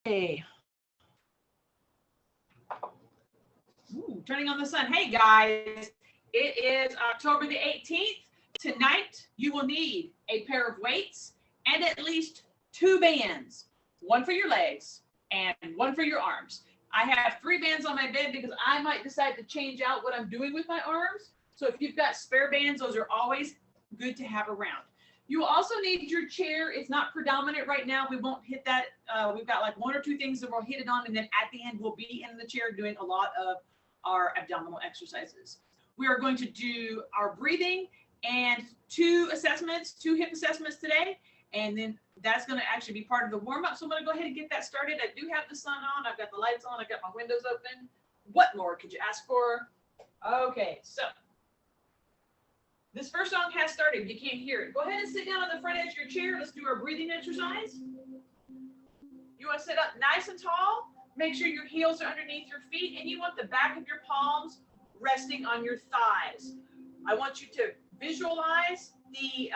Hey. Ooh, turning on the sun. Hey guys, it is October the 18th. Tonight, you will need a pair of weights and at least two bands, one for your legs and one for your arms. I have three bands on my bed because I might decide to change out what I'm doing with my arms. So if you've got spare bands, those are always good to have around. You will also need your chair. It's not predominant right now. We won't hit that. We've got like one or two things that we'll hit it on, and then at the end, we'll be in the chair doing a lot of our abdominal exercises. We are going to do our breathing and two assessments, two hip assessments today, and then that's going to actually be part of the warm-up. So I'm going to go ahead and get that started. I do have the sun on. I've got the lights on. I've got my windows open. What more could you ask for? Okay, so this first song has started. You can't hear it. Go ahead and sit down on the front edge of your chair. Let's do our breathing exercise. You want to sit up nice and tall. Make sure your heels are underneath your feet, and you want the back of your palms resting on your thighs. I want you to visualize the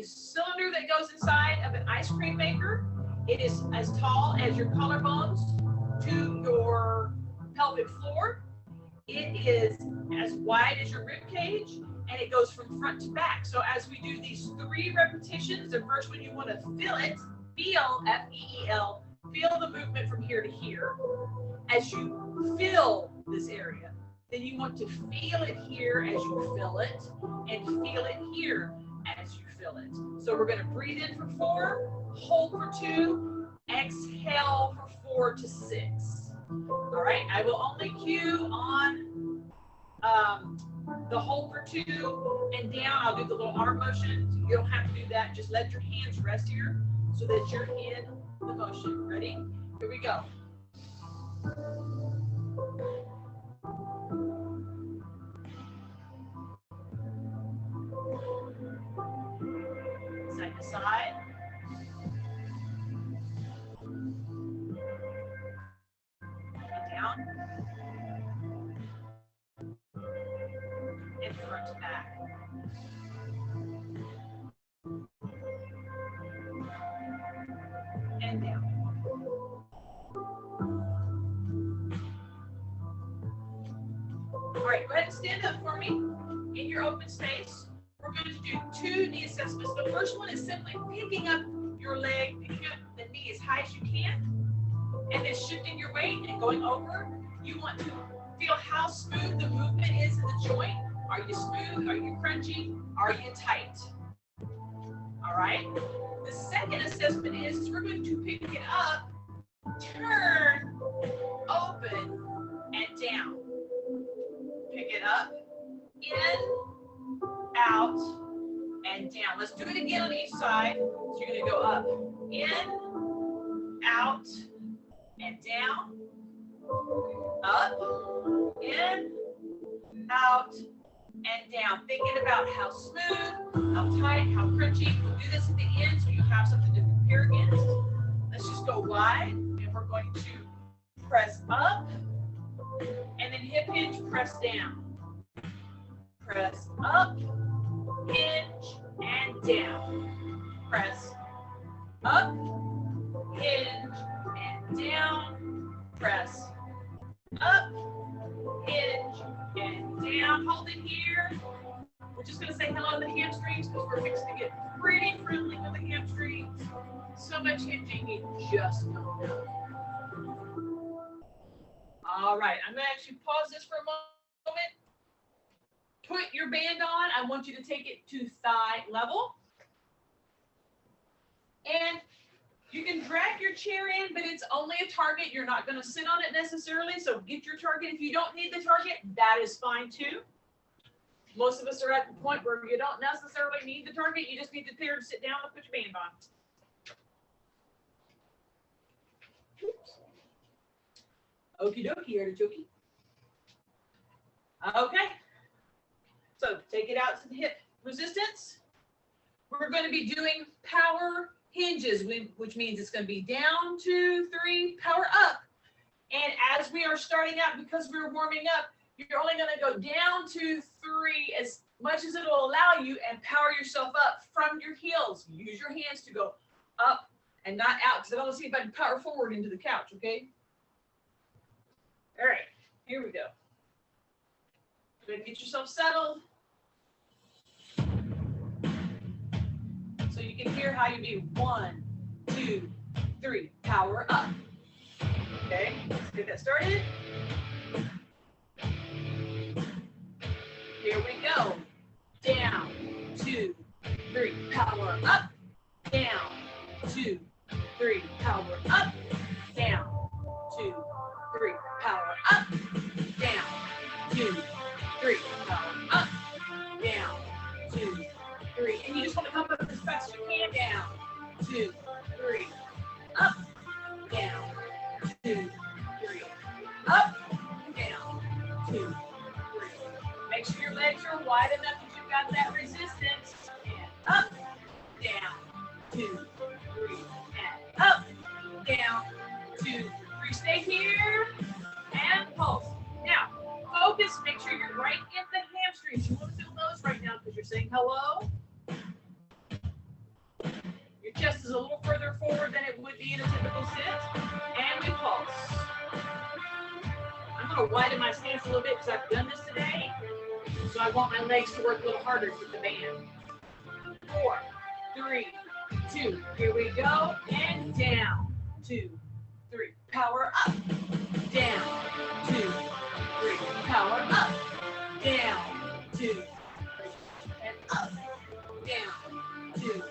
cylinder that goes inside of an ice cream maker. It is as tall as your collarbones to your pelvic floor. It is as wide as your rib cage, and it goes from front to back. So as we do these 3 repetitions, the first one you want to feel it, feel, F-E-E-L, feel the movement from here to here. As you fill this area, then you want to feel it here as you fill it, and feel it here as you fill it. So we're going to breathe in for 4, hold for 2, exhale for 4 to 6. All right, I will only cue on the hold for 2 and down. I'll do the little arm motion. You don't have to do that. Just let your hands rest here so that you're in the motion. Ready? Here we go. Side to side. Down. And front to back. And down. All right, go ahead and stand up for me in your open space. We're going to do 2 knee assessments. The first one is simply picking up your leg, picking up the knee as high as you can, and then shifting your weight and going over. You want to feel how smooth the movement is in the joint. Are you smooth? Are you crunchy? Are you tight? All right. The second assessment is we're going to pick it up, turn, open, and down. Pick it up, in, out, and down. Let's do it again on each side. So you're going to go up, in, out, and down. Up, in, out, and down. Thinking about how smooth, how tight, how crunchy. We'll do this at the end so you have something to compare against. Let's just go wide, and we're going to press up, and then hip hinge, press down. Press up, hinge, and down. Press up, hinge, and down. Press up, hinge, and down. Hold it here. We're just going to say hello to the hamstrings because we're fixing to get pretty friendly with the hamstrings. So much hinging, you just don't know. All right, I'm going to actually pause this for a moment. Put your band on. I want you to take it to thigh level. And you can drag your chair in, but it's only a target. You're not going to sit on it necessarily, so get your target. If you don't need the target, that is fine too. Most of us are at the point where you don't necessarily need the target. You just need the chair to sit down and put your band on. Okie dokie, artichoke. Okay. So take it out to the hip resistance. We're going to be doing power hinges, which means it's going to be down, 2, 3, power up. And as we are starting out, because we're warming up, you're only going to go down, 2, 3, as much as it'll allow you, and power yourself up from your heels. Use your hands to go up and not out, because I want to see if I can power forward into the couch, okay? All right, here we go. Go ahead and get yourself settled. So you can hear how you do 1, 2, 3, power up. Okay, let's get that started. Here we go. Down, 2, 3, power up. Down, 2, 3, power up. Down, 2, 3, power up. Down, 2, 3, power up. Down, 2, 3. And you just want to come up as fast as you can. Down, 2, 3, up, down, 2, 3, up, down, 2, 3. Make sure your legs are wide enough that you've got that resistance. And up, down, 2, 3, and up, down, 2, 3. Stay here and pulse. Now, focus. Make sure you're right in the hamstrings. You want to feel those right now because you're saying hello. Your chest is a little further forward than it would be in a typical sit. And we pulse. I'm going to widen my stance a little bit because I've done this today. So I want my legs to work a little harder with the band. 4, 3, 2. Here we go. And down. 2, 3. Power up. Down. 2, 3. Power up. Down. 2, 3. And up. Down. 2, 3.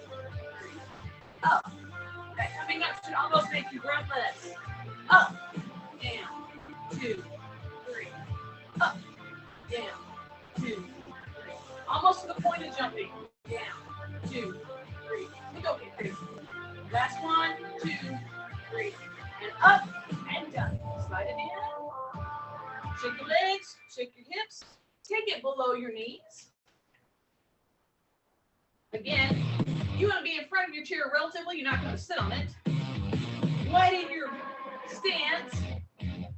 Up. That coming up should almost make you breathless. Up. Down. 2, 3. Up. Down. 2, 3. Almost to the point of jumping. Down. 2, 3. We go. Okay, 3. Last 1, 2, 3. And up and down. Slide it in. Shake your legs. Shake your hips. Take it below your knees. Again, you want to be in front of your chair relatively. You're not going to sit on it. Widen your stance.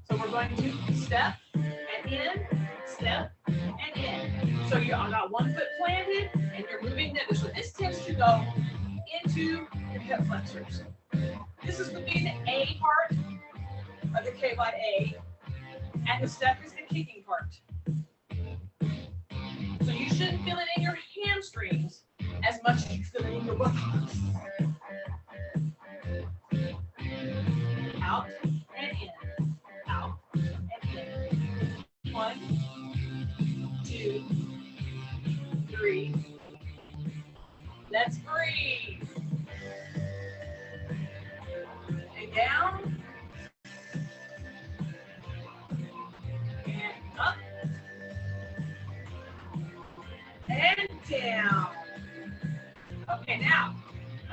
So we're going to step and in, step and in. So you've got one foot planted and you're moving the other. So this tends to go into your hip flexors. This is going to be the A part of the K-A, and the step is the kicking part. So you shouldn't feel it in your hamstrings as much as you feel it in your buttocks. Out and in. Out and in. 1, 2, 3. Let's breathe. And down. And up. And down. Okay, now,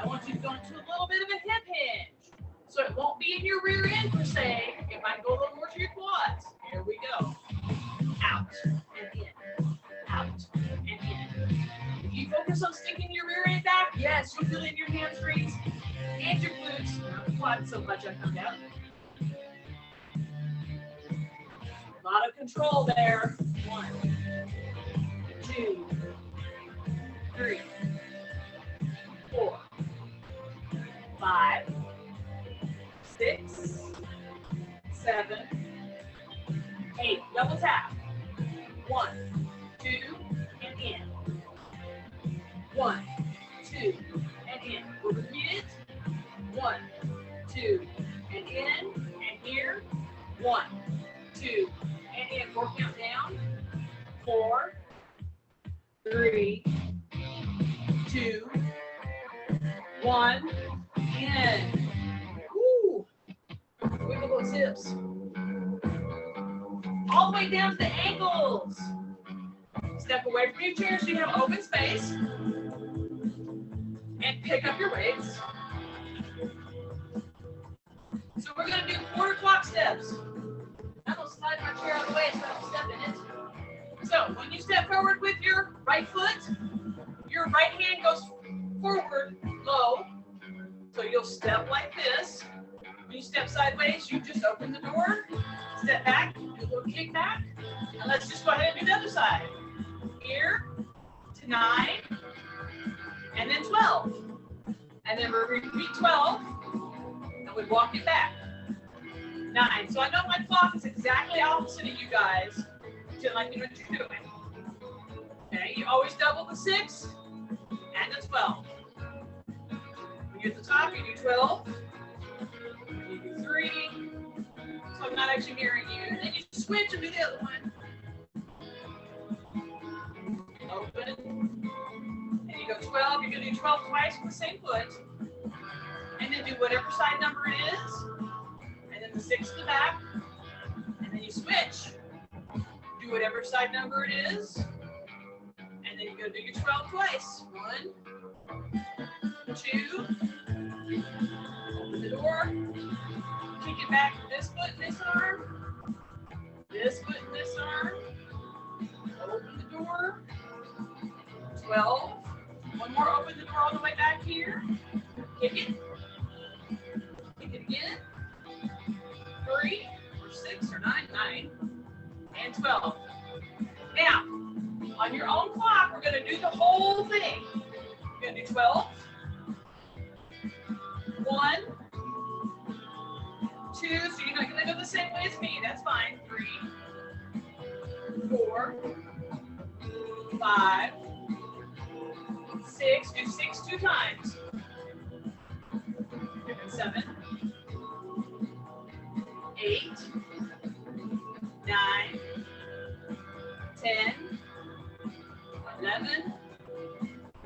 I want you to go into a little bit of a hip hinge. So it won't be in your rear end per se. It might go a little more to your quads. Here we go. Out and in. Out and in. If you focus on sticking your rear end back, yes, you'll feel it in your hamstrings and your glutes. Not the quads so much I come down. A lot of control there. 1, 2, 3, 4, 5, 6, 7, 8. Double tap. 1, 2, and in. 1, 2, and in. We'll repeat it. 1, 2, and in. And here. 1, 2, and in. 4 count down. 4, 3, 2, 1, in. Woo! Wiggle those hips. All the way down to the ankles. Step away from your chair so you have open space. And pick up your weights. So we're going to do quarter clock steps. I'm going to slide my chair out of the way so I don't step in it. So when you step forward with your right foot, your right hand goes forward low. So you'll step like this. When you step sideways, you just open the door, step back, do a little kick back. And let's just go ahead and do the other side. Here to 9, and then 12. And then we'll repeat 12, would walk it back. 9. So I know my clock is exactly opposite of you guys. So like you know what you're doing. Okay, you always double the 6 and the 12. When you're at the top, you do 12. You do 3. So I'm not actually hearing you. And then you switch and do the other one. Open. And you go 12. You're going to do 12 twice with the same foot. And then do whatever side number it is. And then the 6 to the back. And then you switch. Do whatever side number it is. And then you go do your 12 twice. 1, 2. Open the door. Kick it back to this foot and this arm. This foot and this arm. Open the door. 12. One more, open the door all the way back here. Kick it. Kick it again. 3, or 6, or 9, 9, and 12. Now, on your own clock, we're going to do the whole thing. We're going to do 12. 1, 2, so you're not going to go the same way as me. That's fine. 3, 4, 5, 6. Do 6 2 times. 7, 8, 9, 10, 11,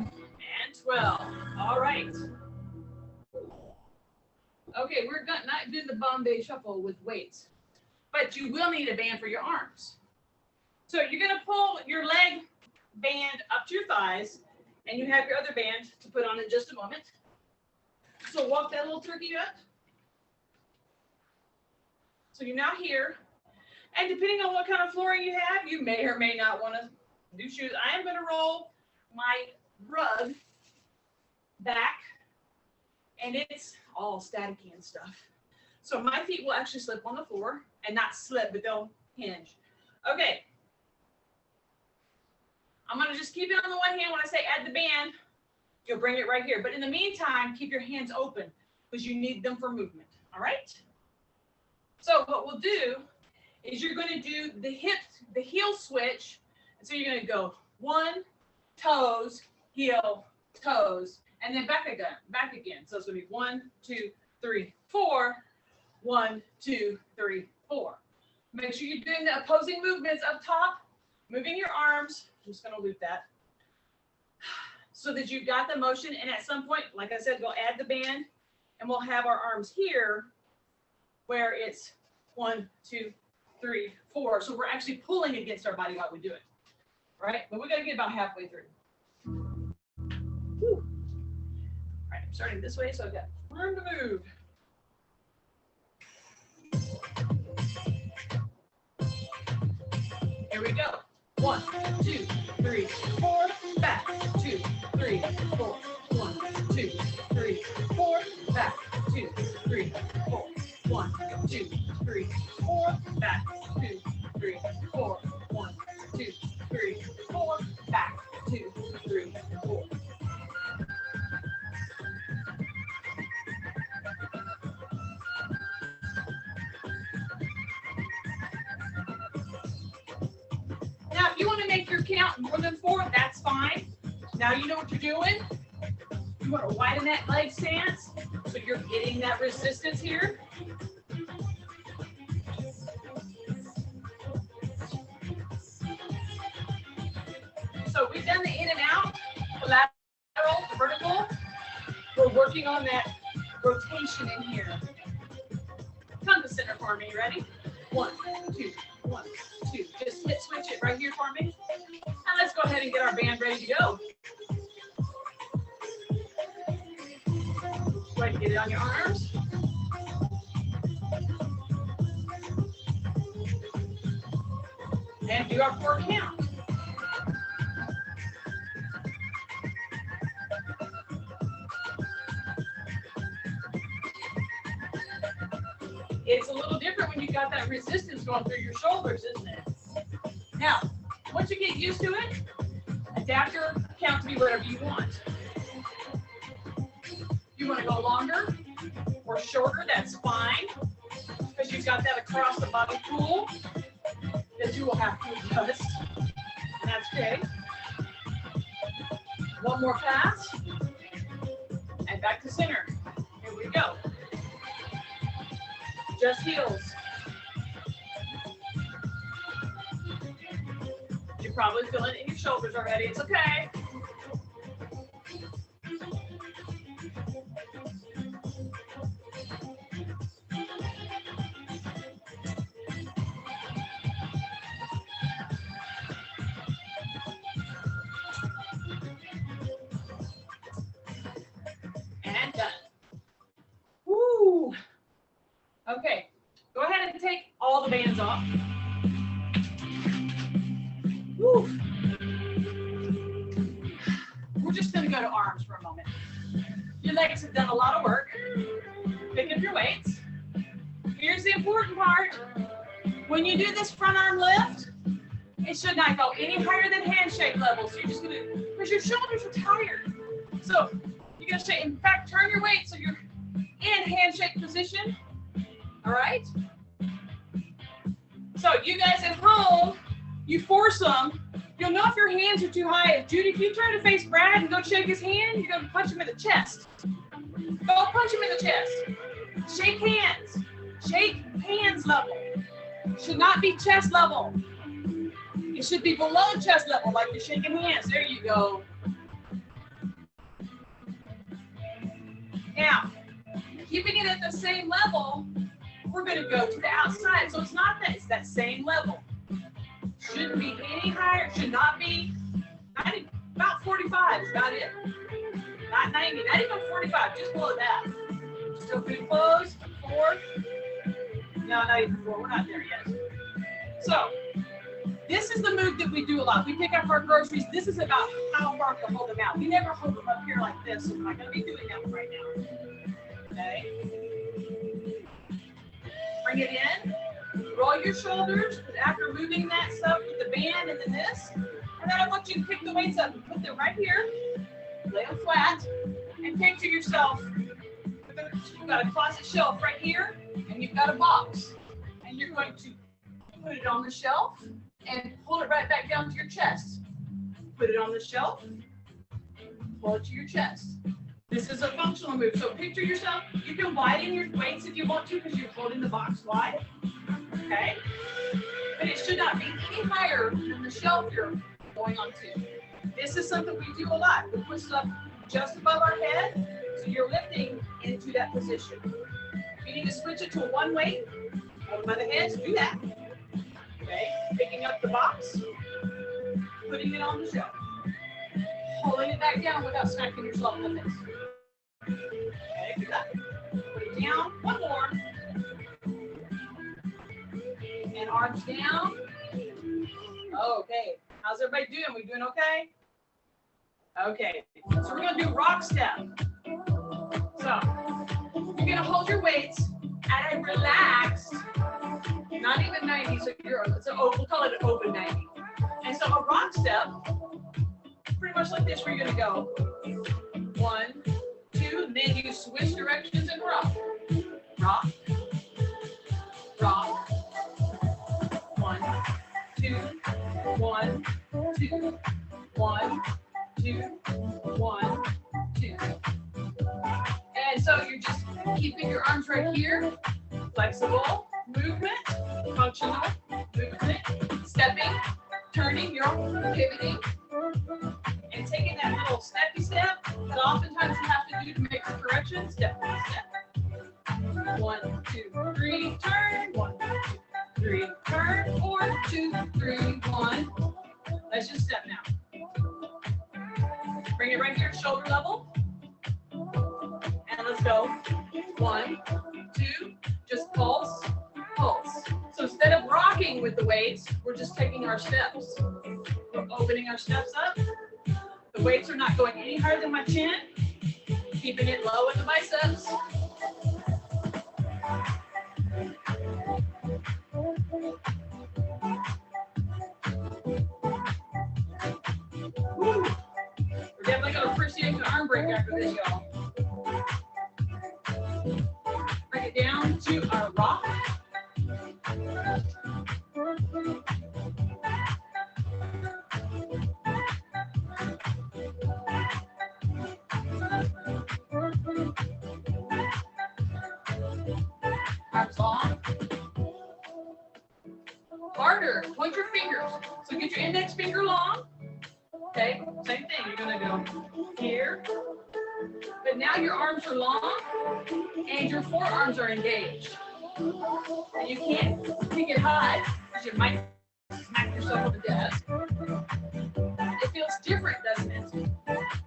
and 12. All right. Okay, we're not doing the Bombay Shuffle with weights, but you will need a band for your arms. So you're going to pull your leg band up to your thighs, and you have your other band to put on in just a moment. So walk that little turkey up. So you're now here, and depending on what kind of flooring you have, you may or may not want to do shoes. I am going to roll my rug back, and it's all staticky and stuff. So my feet will actually slip on the floor, and not slip, but they'll hinge. Okay. I'm going to just keep it on the one hand. When I say add the band, you'll bring it right here. But in the meantime, keep your hands open because you need them for movement. All right? So what we'll do is you're going to do the heel switch. And so you're going to go 1, toes, heel, toes, and then back again. So it's going to be 1, 2, 3, 4. 1, 2, 3, 4. Make sure you're doing the opposing movements up top, moving your arms. I'm just going to loop that so that you've got the motion. And at some point, like I said, we'll add the band and we'll have our arms here where it's 1, 2, 3, 4. So we're actually pulling against our body while we do it. All right? But we got to get about halfway through. Whew. All right, I'm starting this way, so I've got room to move. Here we go. 1, 2, 3, 4, back. 2, 3, 4. 1, 2, 3, 4, back. 2, 3, 4. 1, 2, 3, 4, back. 2, 3, 4. 1, 2, 3, 4, back. 2, 3, 4. Now, if you want to make your count more than 4, that's fine. Now you know what you're doing. You want to widen that leg stance so you're getting that resistance here. So we've done the in and out, the lateral, the vertical. We're working on that rotation in here. Come to center for me. Ready? 1, 2, 1, 2. Just hit switch it right here for me. And let's go ahead and get our band ready to go. Go ahead and get it on your arms. And do our 4 count. It's a little different when you've got that resistance going through your shoulders, isn't it? Now, once you get used to it, adapt your count to be whatever you want. You want to go longer or shorter, that's fine, because you've got that across the body tool that you will have to adjust, and that's okay. One more pass, and back to center. Here we go. Just heels. You're probably feeling it in your shoulders already. It's okay. And done. Woo. Okay, go ahead and take all the bands off. Woo. We're just going to go to arms for a moment. Your legs have done a lot of work. Pick up your weights. Here's the important part. When you do this front arm lift, it should not go any higher than handshake level. So you're just going to, because your shoulders are tired. So you're going to say, in fact, turn your weight so you're in handshake position. All right? So you guys at home, you force them. You'll know if your hands are too high. Judy, if you try to face Brad and go shake his hand, you're going to punch him in the chest. Go punch him in the chest. Shake hands. Shake hands level. Should not be chest level. It should be below chest level, like you're shaking hands. There you go. Now, keeping it at the same level, we're going to go to the outside. So it's not that, it's that same level. Shouldn't be any higher, should not be, about 45 is about it. Not 90, not even 45, just below that. Still pretty close, 4. No, not even 4, we're not there yet. So, this is the move that we do a lot. We pick up our groceries. This is about how far to hold them out. We never hold them up here like this, so we're not going to be doing that right now. Okay? Bring it in. Roll your shoulders after moving that stuff with the band and then this. And then I want you to pick the weights up and put them right here. Lay them flat. And picture yourself. You've got a closet shelf right here. And you've got a box. And you're going to put it on the shelf and pull it right back down to your chest. Put it on the shelf. Pull it to your chest. This is a functional move. So picture yourself. You can widen your weights if you want to because you're holding the box wide. Okay? But it should not be any higher than the shelf you're going onto. This is something we do a lot. We put stuff just above our head, so you're lifting into that position. If you need to switch it to a one weight, hold by the head, do that. Okay? Picking up the box, putting it on the shelf. Holding it back down without smacking yourself in the face. Okay, do that. Put it down. One more. And arms down. Okay. How's everybody doing? We doing okay? Okay. So we're going to do rock step. So you're going to hold your weights at a relaxed, not even 90, so we'll call it an open 90. And so a rock step, pretty much like this, where you're going to go 1, 2, and then you switch directions and rock. Rock. Rock. 1, 2, 1, 2, 1, 2, 1, 2. And so you're just keeping your arms right here. Flexible movement, functional movement, stepping, turning, you're pivoting, and taking that little steppy step that oftentimes you have to do to make the correction. Step by step. 1, 2, 3, turn. 1, 2, 3, turn. 4, 2, 3, 1. Let's just step now. Bring it right here, shoulder level. And let's go. 1, 2, just pulse, pulse. So instead of rocking with the weights, we're just taking our steps. We're opening our steps up. The weights are not going any higher than my chin. Keeping it low in the biceps. Woo. We're definitely going to appreciate the arm break after this, y'all. Arms long. Harder. Point your fingers. So get your index finger long. Okay, same thing. You're going to go here. But now your arms are long and your forearms are engaged. And you can't kick it high because you might smack yourself with the desk. It feels different, doesn't it?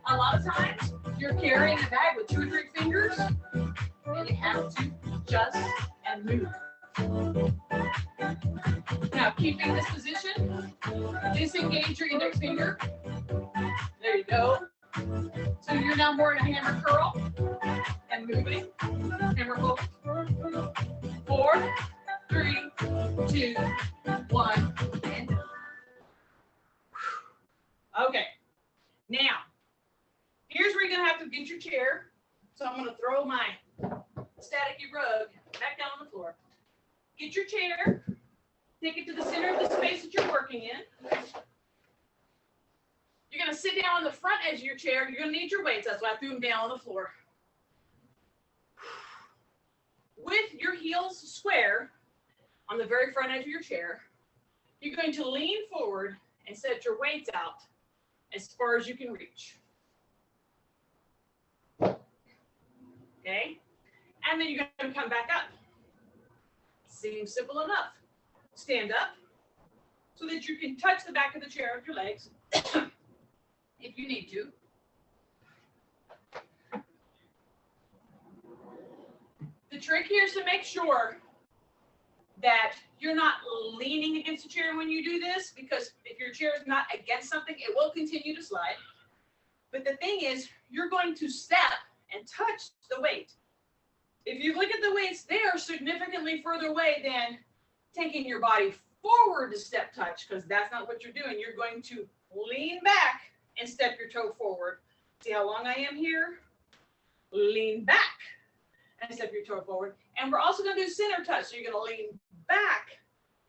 A lot of times you're carrying a bag with 2 or 3 fingers and you have to adjust and move. Now, keeping this position, disengage your index finger. There you go. So you're now more in a hammer curl and moving. Hammer pull. 4, 3, 2, 1, and done. Okay. Now, here's where you're going to have to get your chair. So I'm going to throw my staticky rug back down on the floor. Get your chair. Take it to the center of the space that you're working in. You're going to sit down on the front edge of your chair. You're going to need your weights. That's why I threw them down on the floor. With your heels square on the very front edge of your chair, you're going to lean forward and set your weights out as far as you can reach. Okay? And then you're going to come back up. Seems simple enough. Stand up so that you can touch the back of the chair with your legs if you need to. The trick here is to make sure that you're not leaning against the chair when you do this, because if your chair is not against something, it will continue to slide. But the thing is, you're going to step and touch the weight. If you look at the weights, they are significantly further away than taking your body forward to step touch, because that's not what you're doing. You're going to lean back and step your toe forward. See how long I am here? Lean back and step your toe forward. And we're also going to do center touch. So you're going to lean back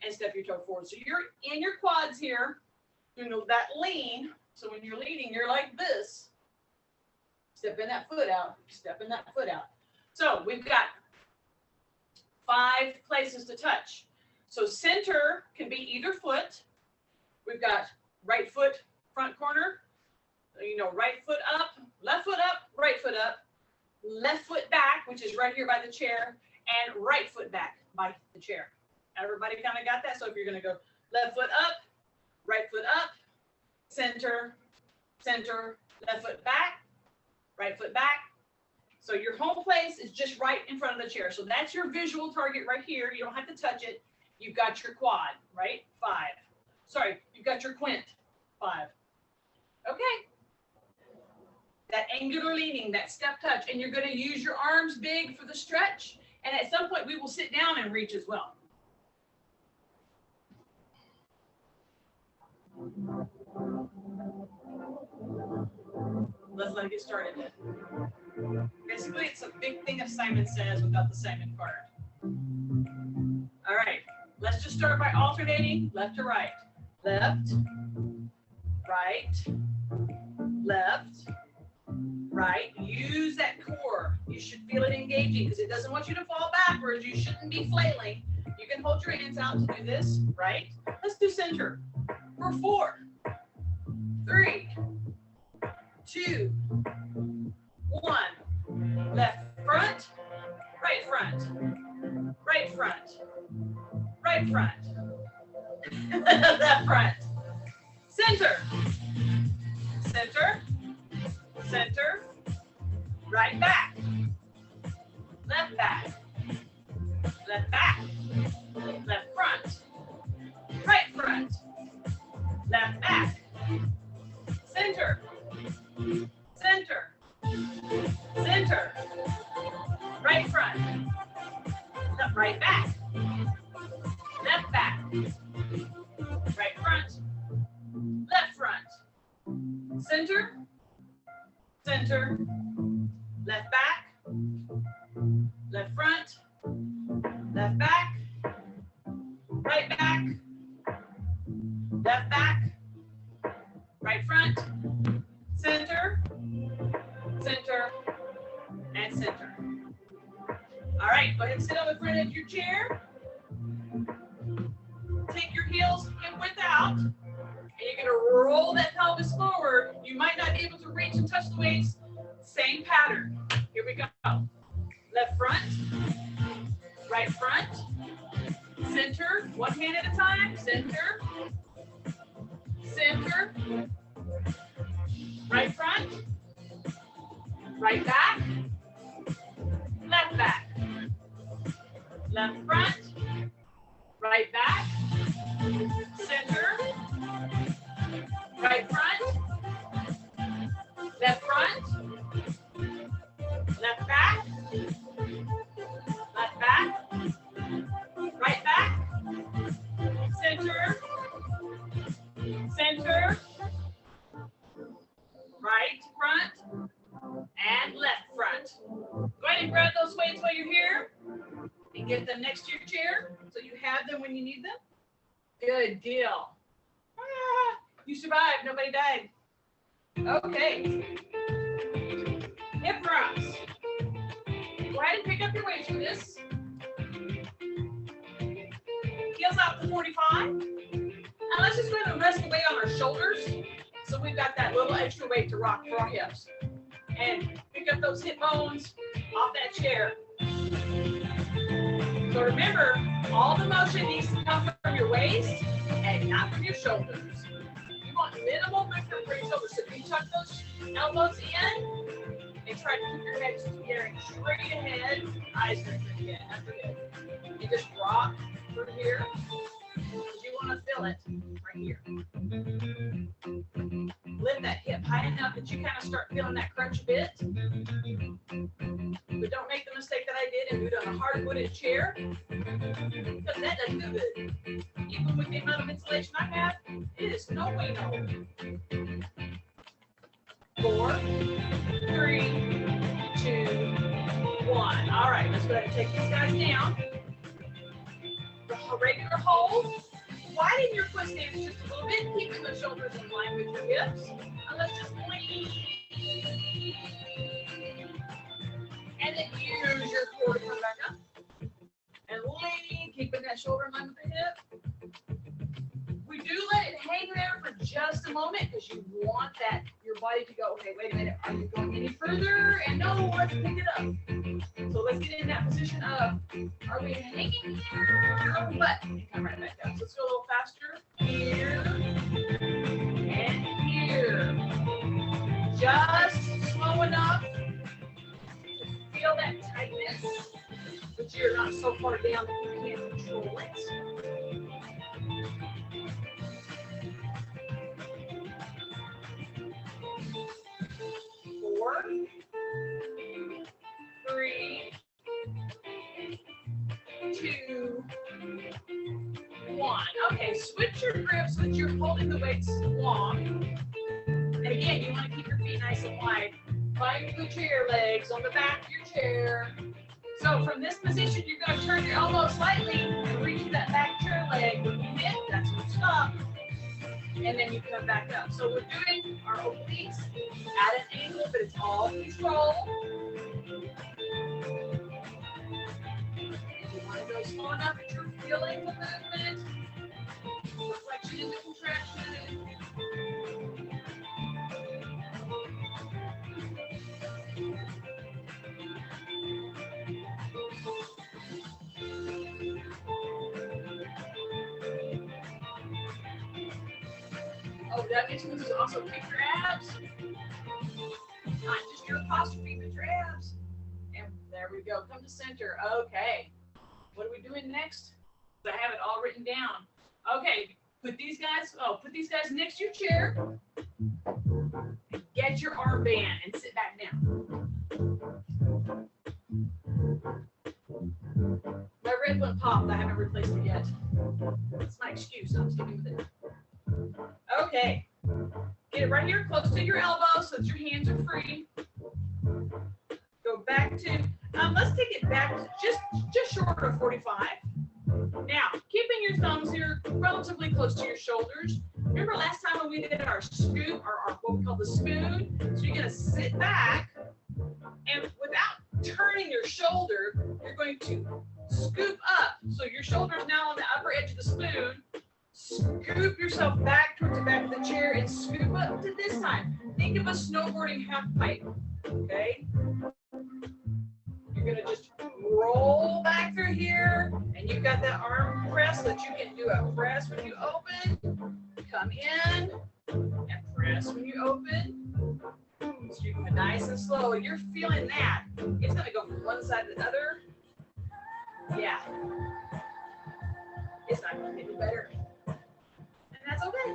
and step your toe forward. So you're in your quads here, you know, that lean. So when you're leaning, you're like this. Stepping that foot out, stepping that foot out. So we've got 5 places to touch. So center can be either foot. We've got right foot, front corner, you know, right foot up, right foot up, left foot back, which is right here by the chair, and right foot back by the chair. Everybody kind of got that? So if you're going to go left foot up, right foot up, center, center, left foot back, right foot back. So your home place is just right in front of the chair. So that's your visual target right here. You don't have to touch it. You've got your quad, right? 5. Sorry, you've got your quint. 5. Okay. That angular leaning, that step touch, and you're going to use your arms big for the stretch. And at some point, we will sit down and reach as well. Let's get started. Basically, it's a big thing of Simon Says without the Simon part. All right, let's just start by alternating left to right. Left, right, left, right. Use that core. You should feel it engaging because it doesn't want you to fall backwards. You shouldn't be flailing. You can hold your hands out to do this, right? Let's do center for 4, 3, 2, 1. Left front, right front, right front, right front, left front, center, center, center, right back, left back, left back, left front, right front, left back, center, center, center, right front, right back, left back, right front, left front, center, center, left back, left front, left back, right back, left back, right front, center, center, and center. All right, go ahead and sit sit on the front edge of your chair. Take your heels hip width out. And you're going to roll that pelvis forward. You might not be able to reach and touch the weights. Same pattern. Here we go. Left front. Right front. Center. One hand at a time. Center. Center. Right front. Right back. Left back. Left front. Right back. Center. Right front. Left front. Left back. Left back. Right back. Center. Center. Right front. And left front. Go ahead and grab those weights while you're here. And get them next to your chair so you have them when you need them. Good deal. Ah, you survived. Nobody died. Okay. Hip thrusts. Go ahead and pick up your weights for this. Heels out to 45. And let's just go ahead and rest the weight on our shoulders. So we've got that little extra weight to rock for our hips. And pick up those hip bones off that chair. So remember, all the motion needs to come from your waist and not from your shoulders. You want minimal movement for your shoulders. So if you tuck those elbows in and try to keep your head staring straight ahead, eyes straight ahead. That's good. You just rock through here. You want to feel it right here. Lift that hip high enough that you kind of start feeling that crunch a bit. But don't make the mistake that I did and do it on a hard-wooden chair, because that doesn't do good. Even with the amount of insulation I have, it is no way no. 4, 3, 2, 1. All right, let's go ahead and take these guys down. A regular hold. Widen your foot stance just a little bit, keeping the shoulders in line with your hips. And let's just lean. And then use your core to come back up. And lean, keeping that shoulder in line with the hip. We do let it hang there for just a moment because you want that your body to go, okay, wait a minute, are you going any further? And no, let's pick it up. So let's get in that position of, are we hanging here or what? And come right back down. So let's go a little faster. Here and here. Just slow enough to feel that tightness, but you're not so far down that you can't control it. 4, 3, 2, 1. Okay, switch your grip so that you're holding the weights long. And again, you want to keep your feet nice and wide. Find the chair legs on the back of your chair. So from this position, you're going to turn your elbow slightly and reach that back chair leg. When you hit, that's when you stop. And then you come back up. So we're doing our obliques at an angle, but it's all control. You want to go slow enough that you're feeling the movement. Reflection into contraction. Oh, that makes me also kick your abs. Not just your posture, but your abs. And there we go. Come to center. Okay. What are we doing next? I have it all written down. Okay. Put these guys next to your chair. Get your armband and sit back down. My red one popped. I haven't replaced it yet. That's my excuse. I'm sticking with it. Okay. Get it right here close to your elbow so that your hands are free. Go back to, let's take it back to just short of 45. Now, keeping your thumbs here relatively close to your shoulders. Remember last time when we did our scoop, or our what we call the spoon? So you're going to sit back, and without turning your shoulder, you're going to scoop up. So your shoulder's now on the upper edge of the spoon. Scoop yourself back towards the back of the chair and scoop up to this time. Think of a snowboarding half pipe, okay? You're gonna just roll back through here, and you've got that arm press so that you can do a press when you open, come in, and press when you open. So you're going nice and slow, and you're feeling that. It's gonna go from one side to the other. Yeah. It's not gonna get any better. And that's okay.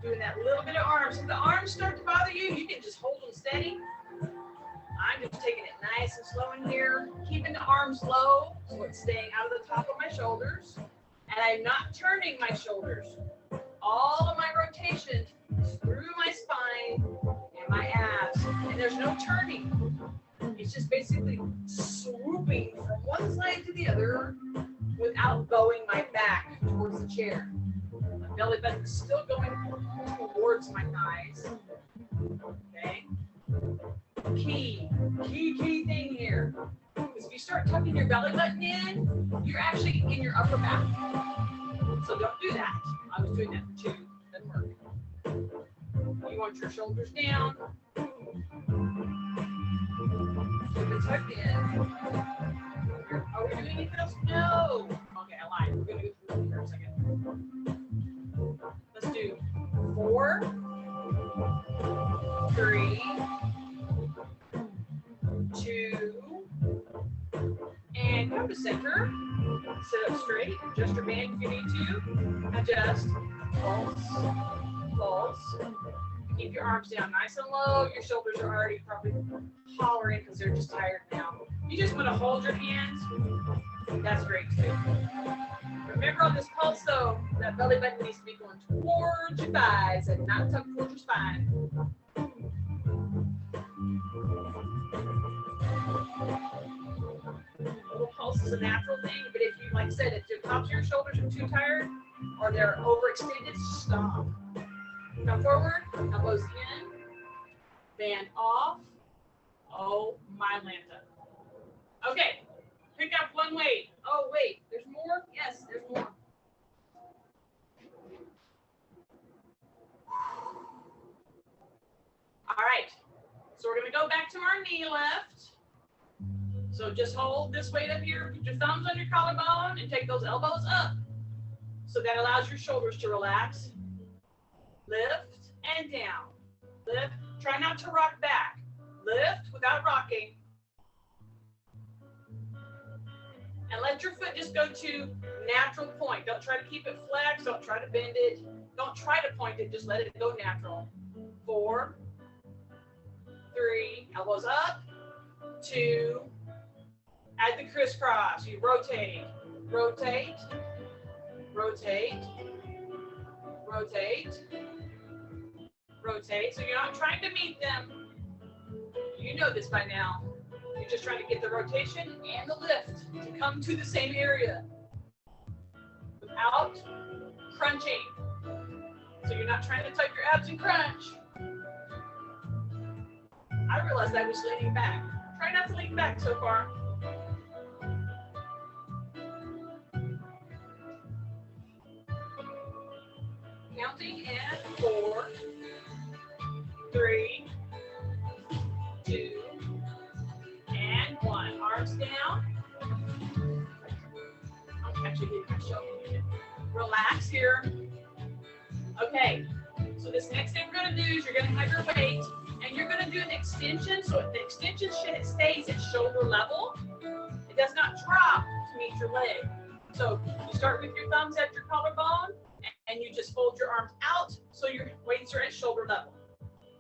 Doing that little bit of arms. If the arms start to bother you, you can just hold them steady. I'm just taking it nice and slow in here, keeping the arms low so it's staying out of the top of my shoulders. And I'm not turning my shoulders. All of my rotation is through my spine and my abs. And there's no turning. It's just basically swooping from one side to the other without bowing my back towards the chair. My belly button is still going towards my thighs. Okay? Key thing here. Because if you start tucking your belly button in, you're actually in your upper back. So don't do that. I was doing that too. Didn't work. You want your shoulders down. Keep it tucked in. Are we doing anything else? No. Okay, I lied. We're going to go through it here in a second. Let's do 4, 3, 2, and come to center. Sit up straight. Adjust your band if you need to. Adjust. Pulse. Pulse. Keep your arms down nice and low. Your shoulders are already probably hollering because they're just tired now. You just want to hold your hands. That's great too. Remember on this pulse though, that belly button needs to be going towards your thighs and not tucked towards your spine. Little pulse is a natural thing, but if you, like I said, if the tops of your shoulders are too tired or they're overextended, stop. Come forward, elbows in, band off. Oh, my Lanta. Okay, pick up one weight. Oh, wait, there's more? Yes, there's more. All right, so we're going to go back to our knee lift. So just hold this weight up here, put your thumbs on your collarbone, and take those elbows up. So that allows your shoulders to relax. Lift and down. Lift. Try not to rock back. Lift without rocking. And let your foot just go to natural point. Don't try to keep it flexed. Don't try to bend it. Don't try to point it. Just let it go natural. 4, 3, elbows up. 2, add the crisscross. You rotate, rotate, rotate, rotate, rotate. So you're not trying to meet them. You know this by now. You're just trying to get the rotation and the lift to come to the same area without crunching. So you're not trying to tuck your abs and crunch. I realized I was leaning back. Try not to lean back so far. Counting in 4, 3, 2, and 1. Arms down. I'm actually getting my shoulder. Relax here. Okay, so this next thing we're going to do is you're going to have your weight and you're going to do an extension. So the extension stays at shoulder level. It does not drop to meet your leg. So you start with your thumbs at your collarbone and you just fold your arms out so your weights are at shoulder level.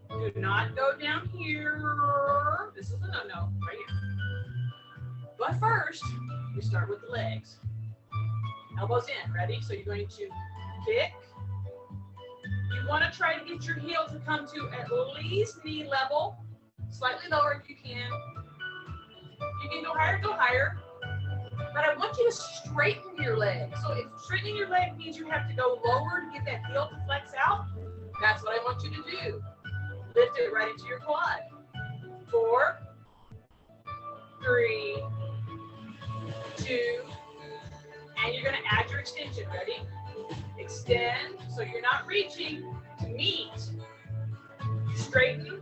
Do not go down here. This is a no-no, right here. But first, we start with the legs. Elbows in, ready? So you're going to kick. You want to try to get your heel to come to at least knee level, slightly lower if you can. You can go higher, but I want you to straighten your leg. So if straightening your leg means you have to go lower to get that heel to flex out, that's what I want you to do. Lift it right into your quad. 4, 3, 2, and you're going to add your extension. Ready? Extend, so you're not reaching to meet. You straighten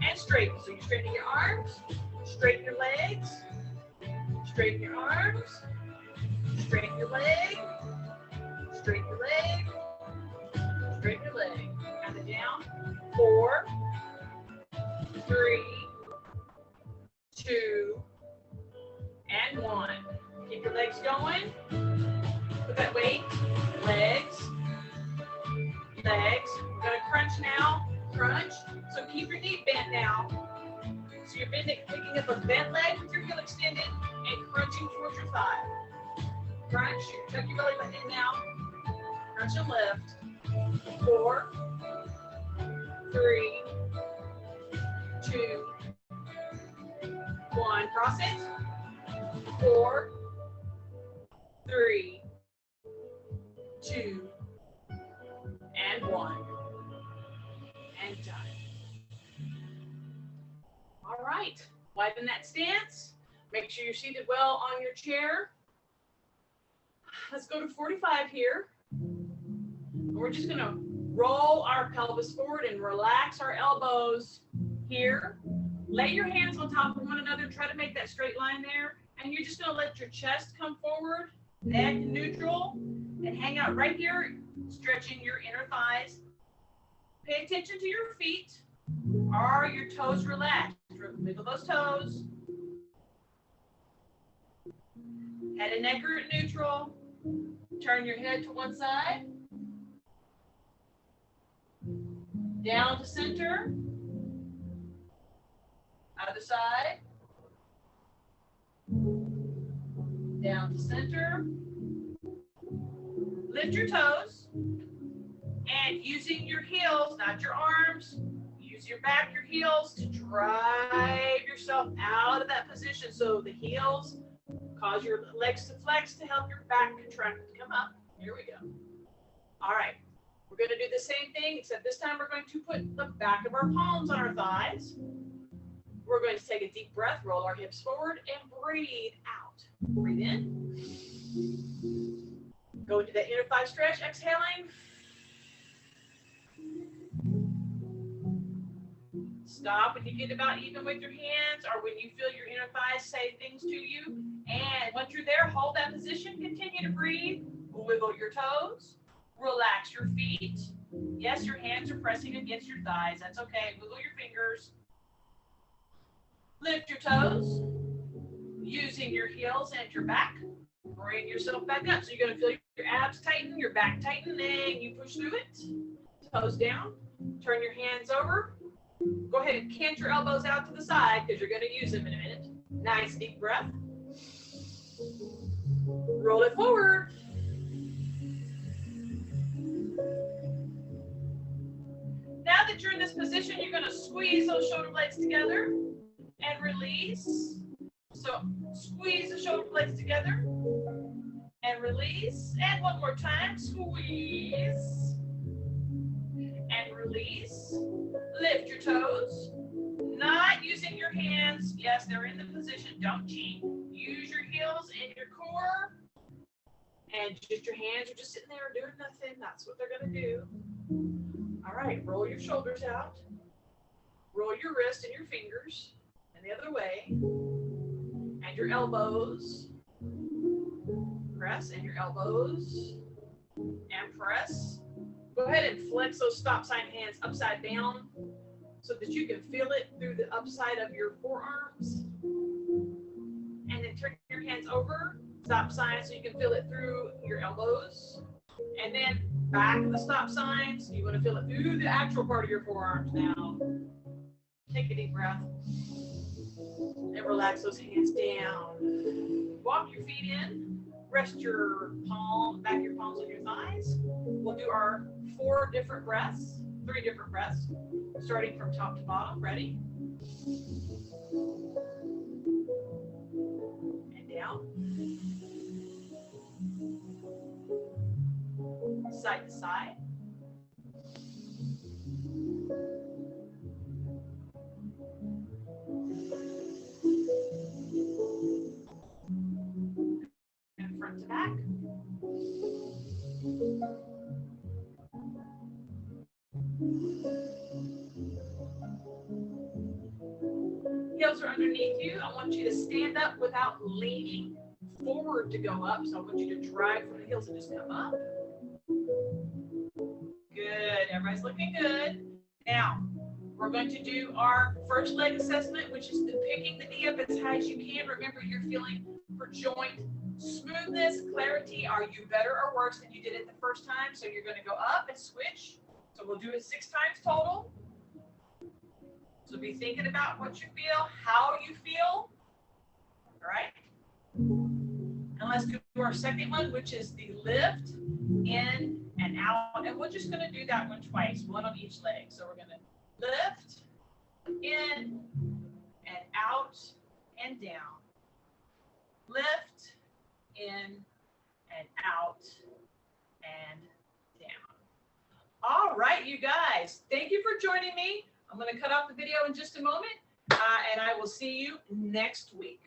and straighten. So you straighten your arms, straighten your legs, straighten your arms, straighten your leg, straighten your leg, straighten your leg. Count it down. 4, 3, 2, and 1. Keep your legs going. Put that weight. Legs. Legs. We're going to crunch now. Crunch. So keep your knee bent now. So you're bending, picking up a bent leg with your heel extended and crunching towards your thigh. Crunch. Tuck your belly button in now. Crunch and lift. 4, 3, 2, 1. Cross it. 4, 3, 2, and 1. And done. All right. Widen that stance. Make sure you're seated well on your chair. Let's go to 45 here. We're just going to roll our pelvis forward and relax our elbows here. Lay your hands on top of one another. Try to make that straight line there. And you're just going to let your chest come forward, neck neutral, and hang out right here, stretching your inner thighs. Pay attention to your feet. Are your toes relaxed? Wiggle those toes. Head and neck are at neutral. Turn your head to one side. Down to center. Other side. Down to center. Lift your toes. And using your heels, not your arms, use your back, your heels to drive yourself out of that position. So the heels cause your legs to flex to help your back contract to come up. Here we go. All right. We're going to do the same thing, except this time we're going to put the back of our palms on our thighs. We're going to take a deep breath, roll our hips forward, and breathe out. Breathe in. Go into that inner thigh stretch, exhaling. Stop when you get about even with your hands or when you feel your inner thighs say things to you. And once you're there, hold that position. Continue to breathe. Wiggle your toes. Relax your feet. Yes, your hands are pressing against your thighs. That's okay. Wiggle your fingers. Lift your toes. Using your heels and your back. Bring yourself back up. So you're going to feel your abs tighten, your back tighten, and you push through it. Toes down. Turn your hands over. Go ahead and cant your elbows out to the side because you're going to use them in a minute. Nice deep breath. Roll it forward. Now that you're in this position, you're going to squeeze those shoulder blades together and release. So squeeze the shoulder blades together and release. And one more time, squeeze and release. Lift your toes, not using your hands. Yes, they're in the position. Don't cheat. Use your heels and your core. And just your hands are just sitting there doing nothing. That's what they're going to do. All right, roll your shoulders out. Roll your wrist and your fingers. And the other way. And your elbows. Press and your elbows. And press. Go ahead and flex those stop sign hands upside down so that you can feel it through the upside of your forearms. And then turn your hands over, stop sign, so you can feel it through your elbows. And then back the stop signs. You want to feel it through the actual part of your forearms now. Take a deep breath. And relax those hands down. Walk your feet in. Rest your back of your palms on your thighs. We'll do our 3 different breaths, starting from top to bottom. Ready? And down. Side to side. underneath you. I want you to stand up without leaning forward to go up. So I want you to drag from the heels and just come up. Good. Everybody's looking good. Now, we're going to do our first leg assessment, which is picking the knee up as high as you can. Remember, you're feeling for joint smoothness, clarity. Are you better or worse than you did it the first time? So you're going to go up and switch. So we'll do it 6 times total. So be thinking about what you feel, how you feel. All right. And let's do our second one, which is the lift in and out. And we're just going to do that one twice, one on each leg. So we're going to lift in and out and down. Lift in and out and down. All right, you guys. Thank you for joining me. I'm going to cut off the video in just a moment, and I will see you next week.